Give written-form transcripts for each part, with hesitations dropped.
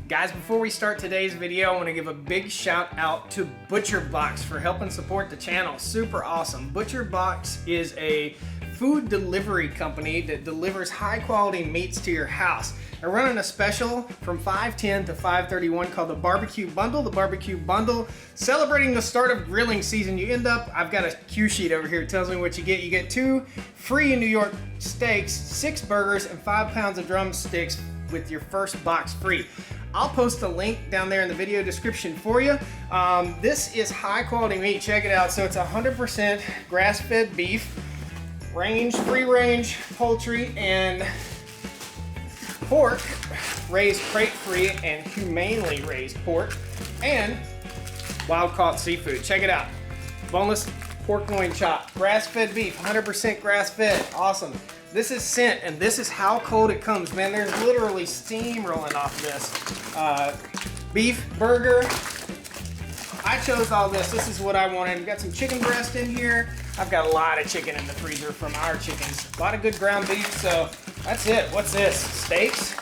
Guys, before we start today's video, I want to give a big shout out to ButcherBox for helping support the channel. Super awesome. ButcherBox is a food delivery company that delivers high quality meats to your house. They're running a special from 5/10 to 5/31 called the Barbecue Bundle. The Barbecue Bundle, celebrating the start of grilling season. You end up, I've got a cue sheet over here that tells me what you get. You get 2 free New York steaks, 6 burgers, and 5 pounds of drumsticks with your first box free. I'll post a link down there in the video description for you. This is high quality meat, check it out. So it's 100% grass-fed beef, free range poultry, and pork, raised crate-free and humanely raised pork, and wild-caught seafood. Check it out. Boneless pork loin chop, grass-fed beef, 100% grass-fed, awesome. This is sent, and this is how cold it comes, man. There's literally steam rolling off this. Beef burger. I chose all this. This is what I wanted. We've got some chicken breast in here. I've got a lot of chicken in the freezer from our chickens. A lot of good ground beef, so that's it. What's this? Steaks?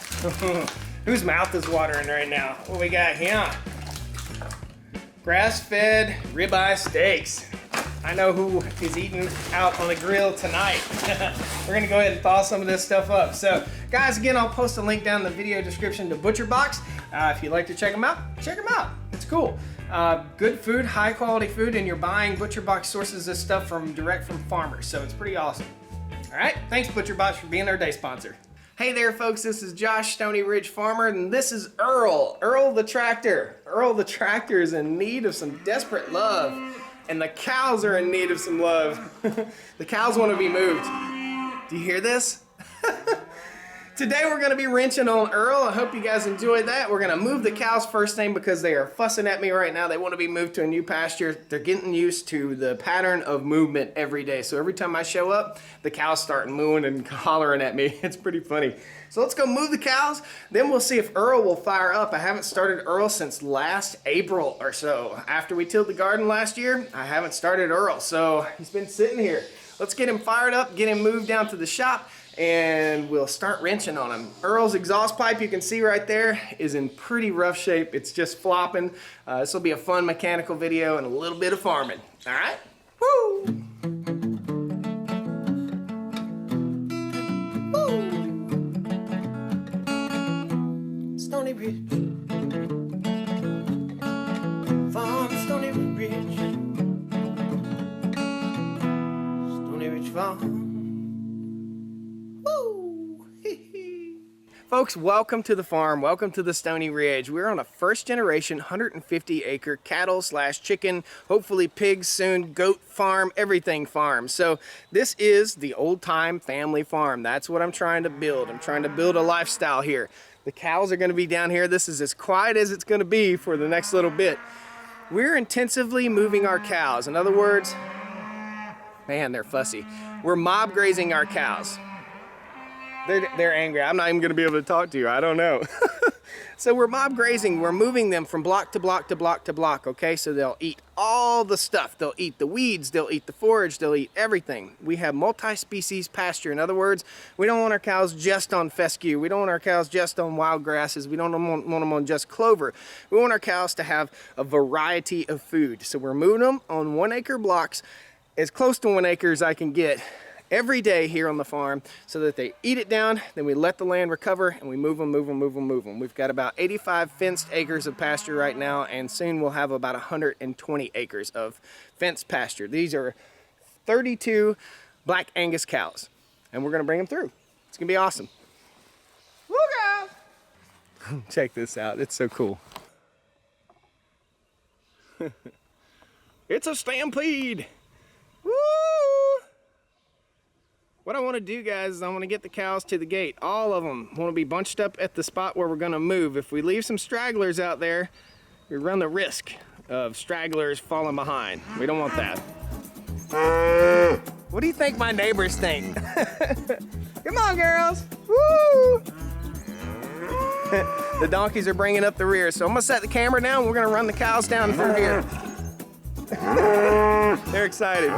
Whose mouth is watering right now? What we got here? Grass-fed ribeye steaks. I know who is eating out on the grill tonight. We're gonna go ahead and thaw some of this stuff up. So guys, again, I'll post a link down in the video description to ButcherBox. If you'd like to check them out, check them out. It's cool. Good food, high quality food, and you're buying. ButcherBox sources this stuff direct from farmers, so it's pretty awesome. All right, thanks ButcherBox for being our day sponsor. Hey there folks, this is Josh, Stoney Ridge Farmer, and this is Earl the tractor. Earl the tractor is in need of some desperate love. And the cows are in need of some love. The cows want to be moved. Do you hear this? Today we're going to be wrenching on Earl. I hope you guys enjoyed that. We're going to move the cows first thing because they are fussing at me right now. They want to be moved to a new pasture. They're getting used to the pattern of movement every day. So every time I show up, the cows start mooing and hollering at me. It's pretty funny. So let's go move the cows. Then we'll see if Earl will fire up. I haven't started Earl since last April or so. After we tilled the garden last year, I haven't started Earl. So he's been sitting here. Let's get him fired up, get him moved down to the shop, and we'll start wrenching on him. Earl's exhaust pipe, you can see right there, is in pretty rough shape. It's just flopping. This will be a fun mechanical video and a little bit of farming. All right? Woo! Stoney Ridge, farm Stoney Ridge, Stoney Ridge Farm. Woo! Folks, welcome to the farm. Welcome to the Stoney Ridge. We're on a first generation 150 acre cattle / chicken, hopefully pigs soon, goat farm, everything farm. So this is the old time family farm. That's what I'm trying to build. I'm trying to build a lifestyle here. The cows are going to be down here. This is as quiet as it's going to be for the next little bit. We're intensively moving our cows. In other words, man, they're fussy. We're mob grazing our cows. They're angry. I'm not even going to be able to talk to you. I don't know. So we're mob grazing. We're moving them from block to block to block to block, okay? So they'll eat all the stuff. They'll eat the weeds. They'll eat the forage. They'll eat everything. We have multi-species pasture. In other words, we don't want our cows just on fescue. We don't want our cows just on wild grasses. We don't want them on just clover. We want our cows to have a variety of food. So we're moving them on 1 acre blocks, as close to 1 acre as I can get, every day here on the farm, so that they eat it down, then we let the land recover and we move them. We've got about 85 fenced acres of pasture right now, and soon we'll have about 120 acres of fenced pasture. These are 32 Black Angus cows, and we're gonna bring them through. It's gonna be awesome. Woo, guys! Check this out, it's so cool. It's a stampede! Woo! What I want to do, guys, is I want to get the cows to the gate. All of them want to be bunched up at the spot where we're going to move. If we leave some stragglers out there, we run the risk of stragglers falling behind. We don't want that. What do you think my neighbors think? Come on, girls. Woo! The donkeys are bringing up the rear, so I'm going to set the camera down. We're going to run the cows down through here. They're excited.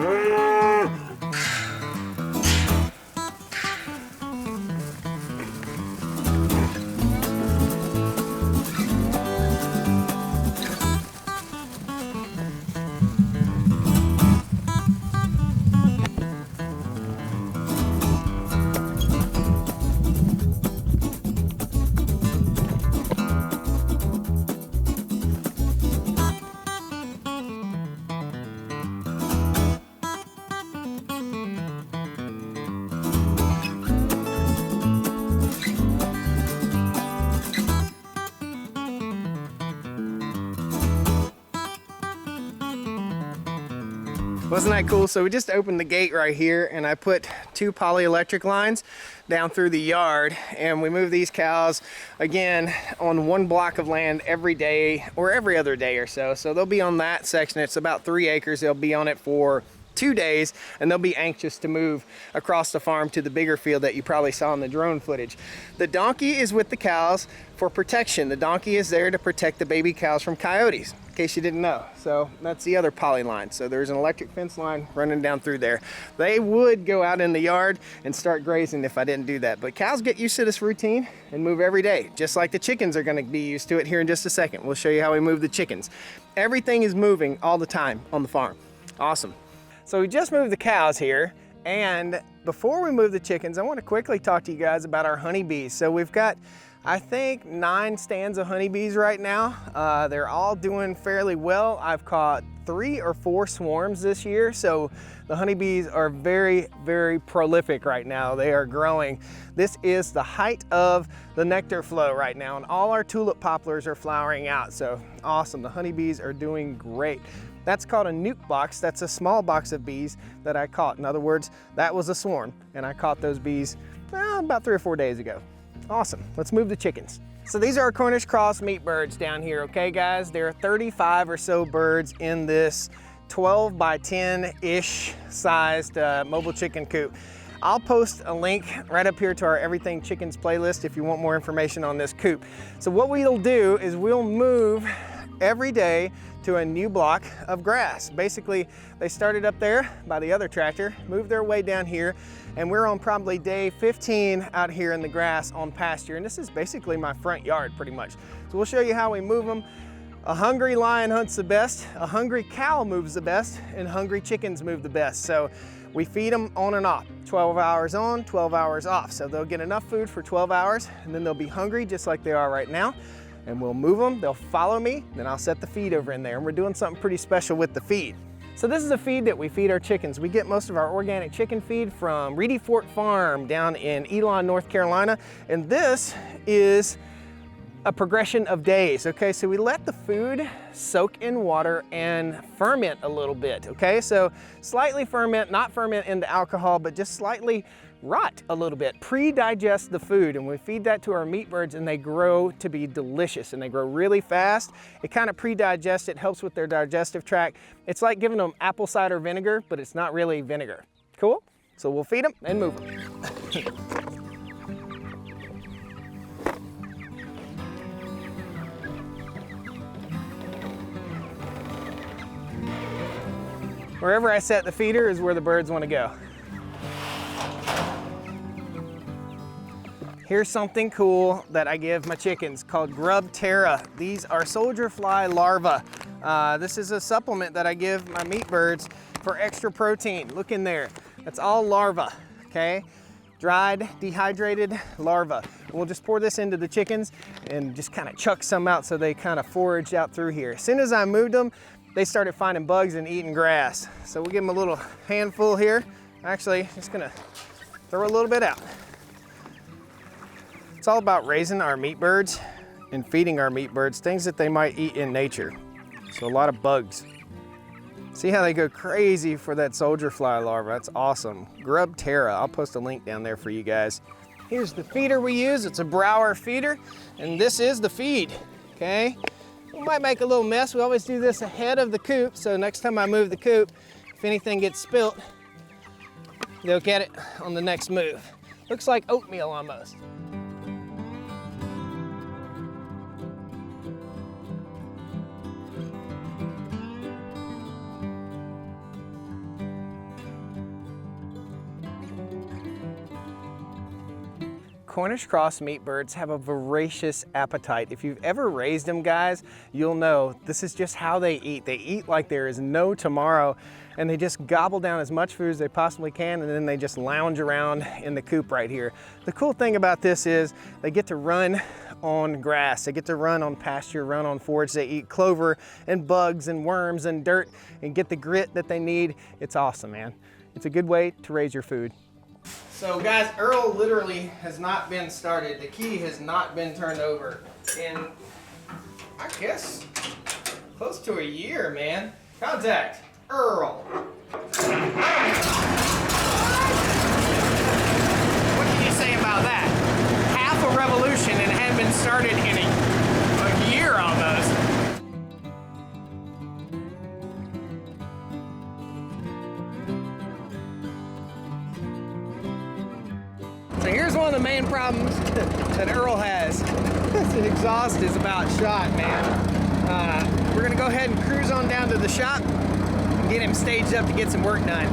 Wasn't that cool? So we just opened the gate right here and I put 2 polyelectric lines down through the yard, and we move these cows again on 1 block of land every day or every other day or so. So they'll be on that section. It's about 3 acres. They'll be on it for 2 days, and they'll be anxious to move across the farm to the bigger field that you probably saw in the drone footage. The donkey is with the cows for protection. The donkey is there to protect the baby cows from coyotes, in case you didn't know. So that's the other poly line. So there's an electric fence line running down through there. They would go out in the yard and start grazing if I didn't do that. But cows get used to this routine and move every day, just like the chickens are gonna be used to it here in just a second. We'll show you how we move the chickens. Everything is moving all the time on the farm. Awesome. So we just moved the cows here, and before we move the chickens, I want to quickly talk to you guys about our honeybees. So we've got, I think, 9 stands of honeybees right now. They're all doing fairly well. I've caught 3 or 4 swarms this year, so the honeybees are very, very prolific right now. They are growing. This is the height of the nectar flow right now, and all our tulip poplars are flowering out, so awesome. The honeybees are doing great. That's called a nuke box. That's a small box of bees that I caught. In other words, that was a swarm, and I caught those bees about 3 or 4 days ago. Awesome. Let's move the chickens. So these are our Cornish cross meat birds down here, okay guys? There are 35 or so birds in this 12 by 10-ish sized mobile chicken coop. I'll post a link right up here to our Everything Chickens playlist if you want more information on this coop. So what we'll do is we'll move every day to a new block of grass. Basically, they started up there by the other tractor, moved their way down here, and we're on probably day 15 out here in the grass on pasture. And this is basically my front yard pretty much. So we'll show you how we move them. A hungry lion hunts the best, a hungry cow moves the best, and hungry chickens move the best. So we feed them on and off, 12 hours on, 12 hours off. So they'll get enough food for 12 hours, and then they'll be hungry just like they are right now. And we'll move them, they'll follow me, then I'll set the feed over in there. And we're doing something pretty special with the feed. So this is the feed that we feed our chickens. We get most of our organic chicken feed from Reedy Fort Farm down in Elon, North Carolina. And this is a progression of days, okay? So we let the food soak in water and ferment a little bit, okay? So slightly ferment, not ferment into alcohol, but just slightly rot a little bit, pre-digest the food, and we feed that to our meat birds and they grow to be delicious and they grow really fast. It kind of pre-digests, it helps with their digestive tract. It's like giving them apple cider vinegar, but it's not really vinegar. Cool? So we'll feed them and move them. Wherever I set the feeder is where the birds want to go. Here's something cool that I give my chickens called Grub Terra. These are soldier fly larvae. This is a supplement that I give my meat birds for extra protein. Look in there. That's all larvae, okay? Dried, dehydrated larvae. We'll just pour this into the chickens and just kind of chuck some out so they kind of forage out through here. As soon as I moved them, they started finding bugs and eating grass. So we'll give them a little handful here. Actually, just gonna throw a little bit out. It's all about raising our meat birds and feeding our meat birds things that they might eat in nature. So a lot of bugs. See how they go crazy for that soldier fly larva? That's awesome. Grub Terra, I'll post a link down there for you guys. Here's the feeder we use. It's a Brower feeder, and this is the feed, okay? We might make a little mess. We always do this ahead of the coop, so next time I move the coop, if anything gets spilt, they'll get it on the next move. Looks like oatmeal almost. Cornish cross meat birds have a voracious appetite. If you've ever raised them, guys, you'll know this is just how they eat. They eat like there is no tomorrow, and they just gobble down as much food as they possibly can, and then they just lounge around in the coop right here. The cool thing about this is they get to run on grass. They get to run on pasture, run on forage. They eat clover and bugs and worms and dirt and get the grit that they need. It's awesome, man. It's a good way to raise your food. So guys, Earl literally has not been started. The key has not been turned over in, I guess, close to a year, man. Contact. Earl. What can you say about that? Half a revolution and it had been started in a year almost. So here's one of the main problems that Earl has. The exhaust is about shot, man. We're gonna go ahead and cruise on down to the shop and get him staged up to get some work done.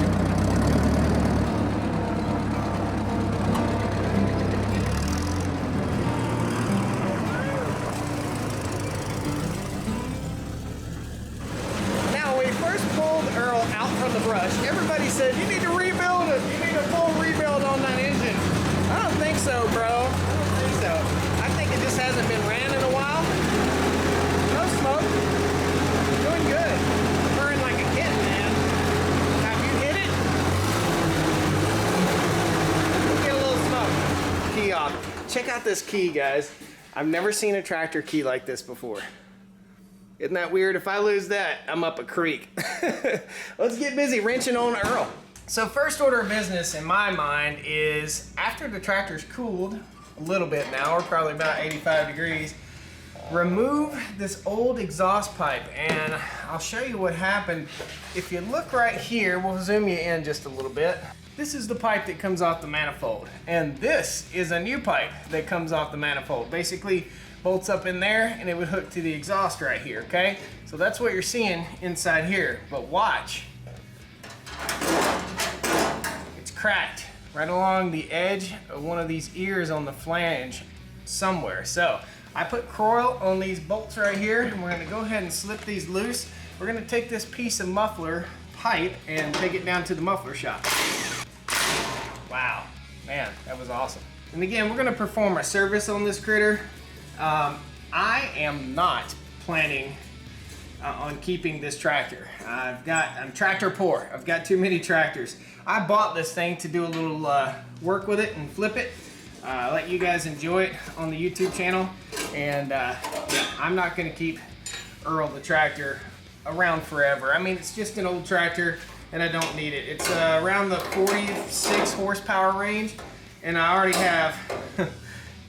Now, when we first pulled Earl out from the brush, everybody said, you need to rebuild it. You need a full rebuild on that engine. I don't think so, bro. I don't think so. I think it just hasn't been ran in a while. No smoke. Doing good. Burning like a kitten, man. Have you hit it? We'll get a little smoke. Key off. Check out this key, guys. I've never seen a tractor key like this before. Isn't that weird? If I lose that, I'm up a creek. Let's get busy wrenching on Earl. So first order of business in my mind is after the tractor's cooled a little bit now, we're probably about 85 degrees, remove this old exhaust pipe and I'll show you what happened. If you look right here, we'll zoom you in just a little bit. This is the pipe that comes off the manifold and this is a new pipe that comes off the manifold. Basically bolts up in there and it would hook to the exhaust right here, okay? So that's what you're seeing inside here, but watch. Cracked right along the edge of one of these ears on the flange somewhere. So I put coil on these bolts right here and we're gonna go ahead and slip these loose. We're gonna take this piece of muffler pipe and take it down to the muffler shop. Wow, man, that was awesome. And again, we're gonna perform a service on this critter. I am not planning on keeping this tractor. I'm tractor poor. I've got too many tractors. I bought this thing to do a little work with it and flip it. Let you guys enjoy it on the YouTube channel. And yeah, I'm not gonna keep Earl the tractor around forever. I mean, it's just an old tractor and I don't need it. It's around the 46 horsepower range and I already have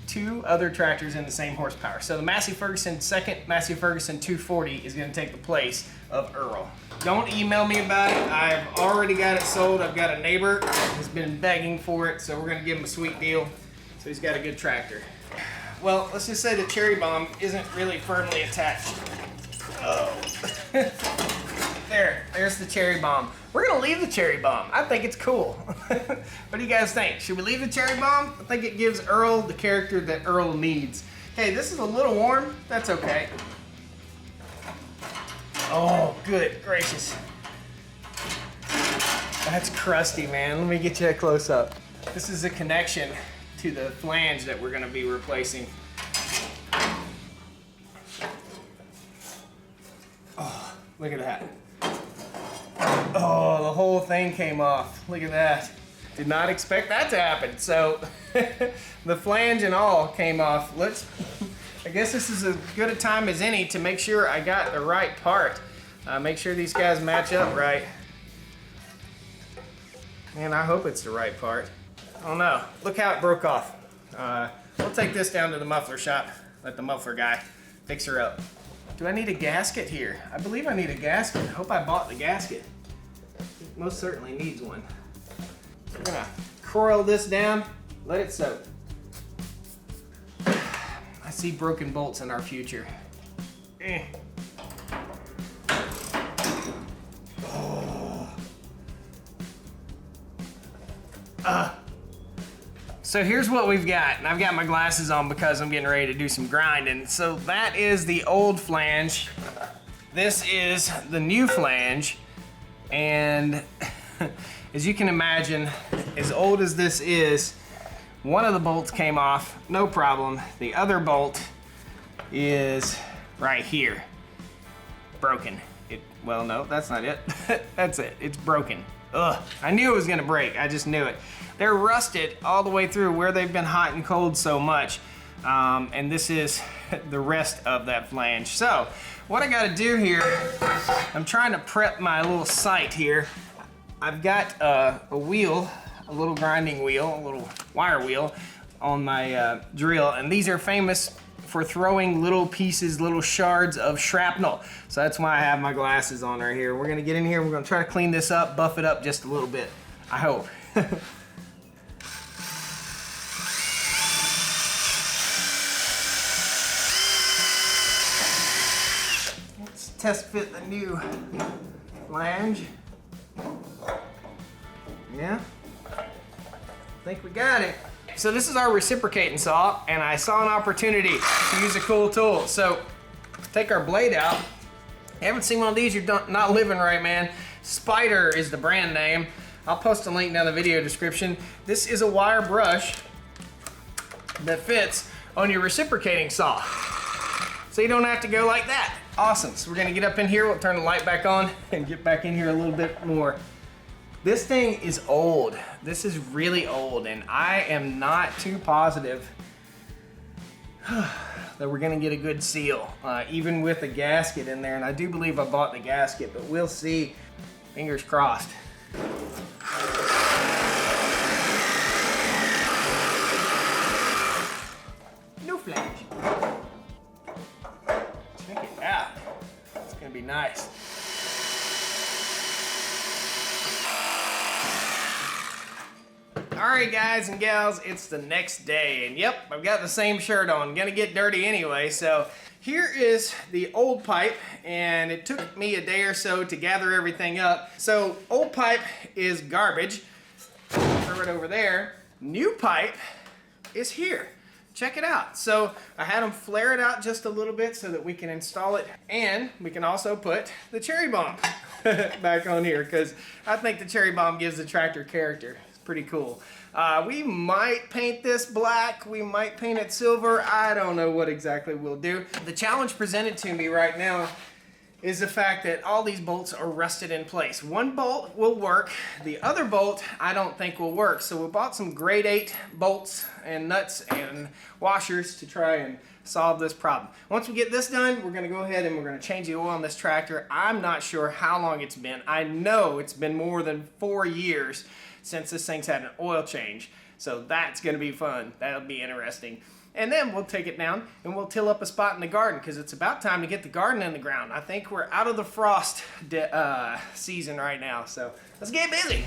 two other tractors in the same horsepower. So the Massey Ferguson second Massey Ferguson 240 is gonna take the place of Earl. Don't email me about it. I've already got it sold. I've got a neighbor who's been begging for it, so we're gonna give him a sweet deal. So he's got a good tractor. Well, let's just say the cherry bomb isn't really firmly attached. Oh. There's the cherry bomb. We're gonna leave the cherry bomb. I think it's cool. What do you guys think? Should we leave the cherry bomb? I think it gives Earl the character that Earl needs. Okay, this is a little warm. That's okay. Oh, good gracious. That's crusty, man. Let me get you a close up. This is a connection to the flange that we're gonna be replacing. Oh, look at that. Oh, the whole thing came off. Look at that. Did not expect that to happen. So the flange and all came off. I guess this is as good a time as any to make sure I got the right part. Make sure these guys match up right. Man, I hope it's the right part. I don't know. Look how it broke off. We'll take this down to the muffler shop. Let the muffler guy fix her up. Do I need a gasket here? I believe I need a gasket. I hope I bought the gasket. It most certainly needs one. We're gonna coil this down, let it soak. I see broken bolts in our future. So here's what we've got, and I've got my glasses on because I'm getting ready to do some grinding. So that is the old flange. This is the new flange, and as you can imagine, as old as this is, one of the bolts came off, no problem. The other bolt is right here, broken. Well, no, that's not it. That's it, it's broken. Ugh, I knew it was gonna break, I just knew it. They're rusted all the way through where they've been hot and cold so much. And this is the rest of that flange. So what I got to do here, I'm trying to prep my little sight here. I've got a wheel, a little grinding wheel, a little wire wheel on my drill, and these are famous for throwing little pieces, little shards of shrapnel. So that's why I have my glasses on right here. We're gonna get in here, we're gonna try to clean this up, buff it up just a little bit, I hope. Let's test fit the new flange. Yeah, I think we got it. So this is our reciprocating saw, and I saw an opportunity to use a cool tool. So take our blade out. You haven't seen one of these, you're not living right, man. Spider is the brand name. I'll post a link down in the video description. This is a wire brush that fits on your reciprocating saw. So you don't have to go like that. Awesome, so we're gonna get up in here, we'll turn the light back on and get back in here a little bit more. This thing is old. This is really old, and I am not too positive that we're gonna get a good seal, even with the gasket in there. And I do believe I bought the gasket, but we'll see. Fingers crossed. No flash. Check it out. It's gonna be nice. Alright guys and gals, it's the next day, and yep, I've got the same shirt on. Gonna get dirty anyway. So here is the old pipe, and it took me a day or so to gather everything up. So old pipe is garbage. Throw it over there. New pipe is here. Check it out. So I had them flare it out just a little bit so that we can install it, and we can also put the cherry bomb back on here, because I think the cherry bomb gives the tractor character. Pretty cool. We might paint this black, we might paint it silver, I don't know what exactly we'll do. The challenge presented to me right now is the fact that all these bolts are rusted in place. One bolt will work, the other bolt I don't think will work. So we bought some grade 8 bolts and nuts and washers to try and solve this problem. Once we get this done, we're gonna go ahead and we're gonna change the oil on this tractor. I'm not sure how long it's been. I know it's been more than 4 years since this thing's had an oil change. So that's gonna be fun. That'll be interesting. And then we'll take it down and we'll till up a spot in the garden, because it's about time to get the garden in the ground. I think we're out of the frost season right now. So let's get busy.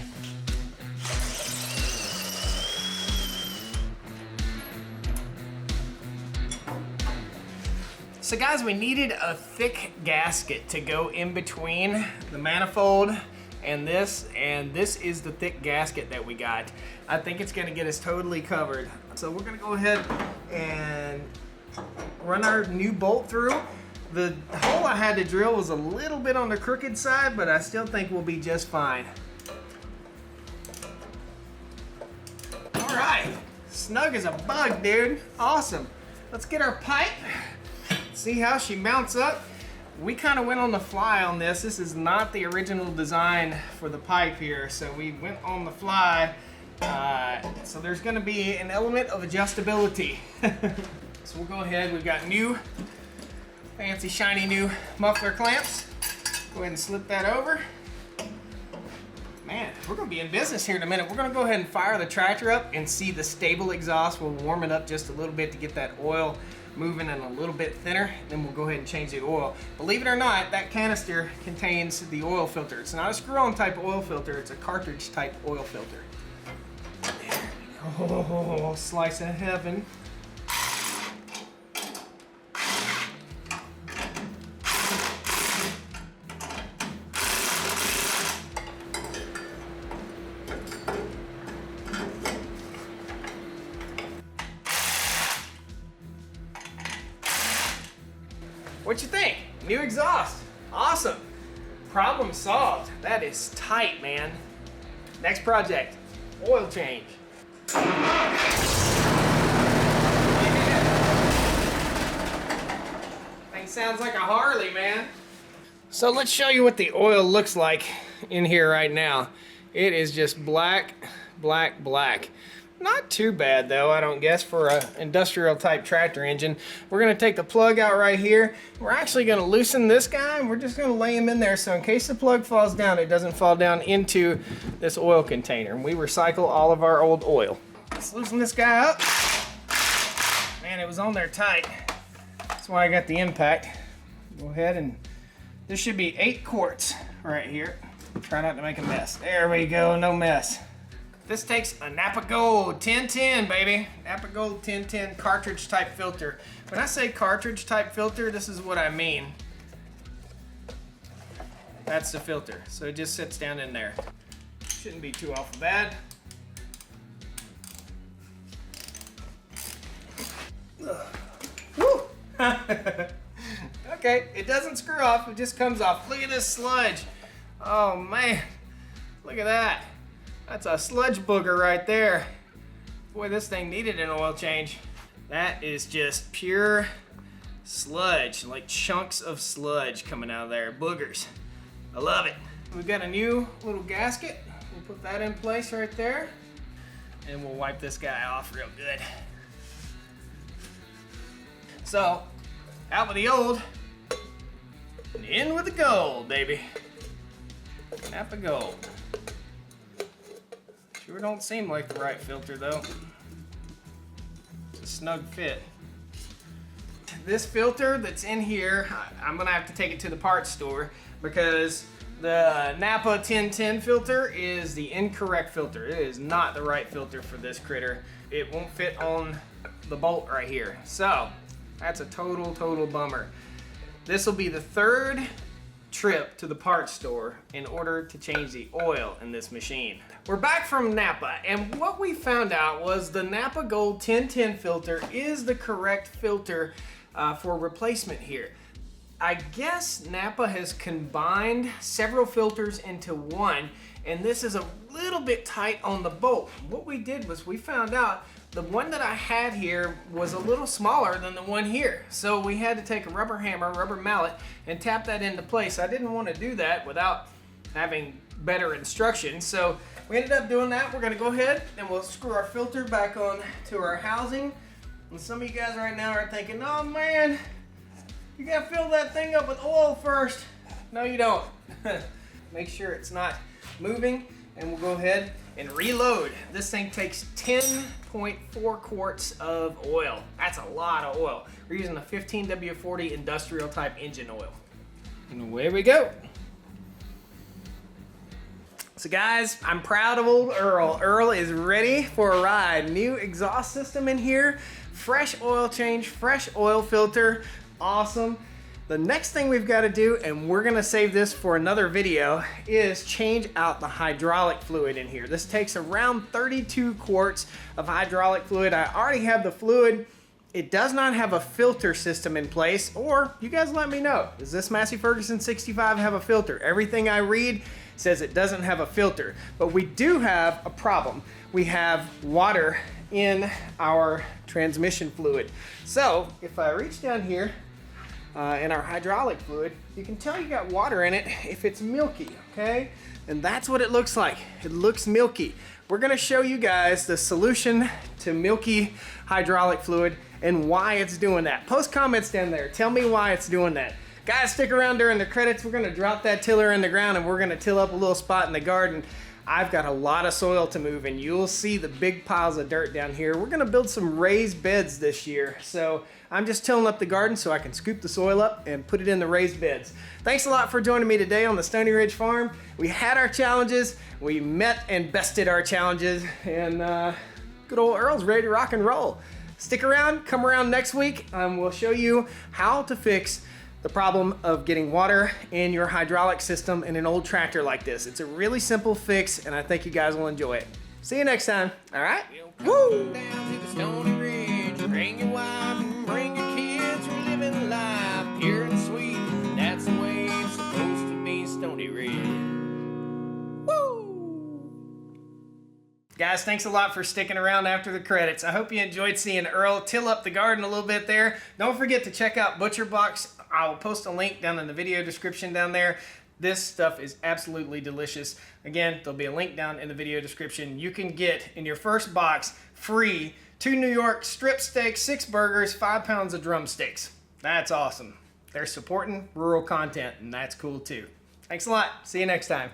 So guys, we needed a thick gasket to go in between the manifold and this is the thick gasket that we got. I think it's gonna get us totally covered. So we're gonna go ahead and run our new bolt through. The hole I had to drill was a little bit on the crooked side, but I still think we'll be just fine. All right, snug as a bug, dude. Awesome. Let's get our pipe, see how she mounts up. We kind of went on the fly on this. This is not the original design for the pipe here, so we went on the fly. So there's going to be an element of adjustability. So we'll go ahead. We've got new, fancy, shiny new muffler clamps. Go ahead and slip that over. Man, we're going to be in business here in a minute. We're going to go ahead and fire the tractor up and see the stable exhaust. We'll warm it up just a little bit to get that oil moving and a little bit thinner. Then we'll go ahead and change the oil. Believe it or not, that canister contains the oil filter. It's not a screw-on type oil filter. It's a cartridge type oil filter. Oh, slice of heaven. What you think? New exhaust. Awesome. Problem solved. That is tight, man. Next project, oil change. Yeah. Thing sounds like a Harley, man. So let's show you what the oil looks like in here right now. It is just black, black, black. Not too bad though, I don't guess, for an industrial type tractor engine. We're gonna take the plug out right here. We're actually gonna loosen this guy and we're just gonna lay him in there so in case the plug falls down, it doesn't fall down into this oil container. And we recycle all of our old oil. Let's loosen this guy up. Man, it was on there tight. That's why I got the impact. Go ahead and, this should be 8 quarts right here. Try not to make a mess. There we go, no mess. This takes a Napa Gold 1010, baby. Napa Gold 1010 cartridge type filter. When I say cartridge type filter, this is what I mean. That's the filter. So it just sits down in there. Shouldn't be too awful bad. Woo! Okay, it doesn't screw off, it just comes off. Look at this sludge. Oh man, look at that. That's a sludge booger right there. Boy, this thing needed an oil change. That is just pure sludge, like chunks of sludge coming out of there, boogers. I love it. We've got a new little gasket. We'll put that in place right there. And we'll wipe this guy off real good. So, out with the old, and in with the gold, baby. Napa Gold. Sure don't seem like the right filter though. It's a snug fit. This filter that's in here, I'm gonna have to take it to the parts store because the Napa 1010 filter is the incorrect filter. It is not the right filter for this critter. It won't fit on the bolt right here. So, that's a total bummer. This will be the 3rd trip to the parts store in order to change the oil in this machine. We're back from Napa, and what we found out was the Napa Gold 1010 filter is the correct filter for replacement here. I guess Napa has combined several filters into one, and this is a little bit tight on the bolt. What we did was we found out the one that I had here was a little smaller than the one here. So we had to take a rubber hammer, rubber mallet, and tap that into place. I didn't want to do that without having better instructions. So we ended up doing that. We're gonna go ahead and we'll screw our filter back on to our housing. And some of you guys right now are thinking, oh man, you gotta fill that thing up with oil first. No, you don't. Make sure it's not moving, and we'll go ahead and reload. This thing takes 10.4 quarts of oil. That's a lot of oil. We're using a 15W40 industrial type engine oil. And away we go. So guys, I'm proud of old Earl. Earl is ready for a ride. New exhaust system in here, fresh oil change, fresh oil filter, awesome. The next thing we've got to do, and we're gonna save this for another video, is change out the hydraulic fluid in here. This takes around 32 quarts of hydraulic fluid. I already have the fluid. It does not have a filter system in place, or you guys let me know. Does this Massey Ferguson 65 have a filter? Everything I read says it doesn't have a filter, but we do have a problem. We have water in our transmission fluid. So if I reach down here, in our hydraulic fluid, you can tell you got water in it if it's milky, okay? And that's what it looks like. It looks milky. We're gonna show you guys the solution to milky hydraulic fluid and why it's doing that. Post comments down there. Tell me why it's doing that. Guys, stick around during the credits. We're gonna drop that tiller in the ground and we're gonna till up a little spot in the garden. I've got a lot of soil to move and you'll see the big piles of dirt down here. We're gonna build some raised beds this year. So I'm just tilling up the garden so I can scoop the soil up and put it in the raised beds. Thanks a lot for joining me today on the Stoney Ridge Farm. We had our challenges, we met and bested our challenges, and good old Earl's ready to rock and roll. Stick around, come around next week, we'll show you how to fix the problem of getting water in your hydraulic system in an old tractor like this. It's a really simple fix, and I think you guys will enjoy it. See you next time, all right? Woo! Down to the Stoney Ridge, bring your wife and bring your kids, we're living life pure and sweet. That's the way it's supposed to be, Stoney Ridge. Woo! Guys, thanks a lot for sticking around after the credits. I hope you enjoyed seeing Earl till up the garden a little bit there. Don't forget to check out Butcher Box. I'll post a link down in the video description down there. This stuff is absolutely delicious. Again, there'll be a link down in the video description. You can get in your first box free 2 New York strip steaks, 6 burgers, 5 pounds of drumsticks. That's awesome. They're supporting rural content, and that's cool too. Thanks a lot. See you next time.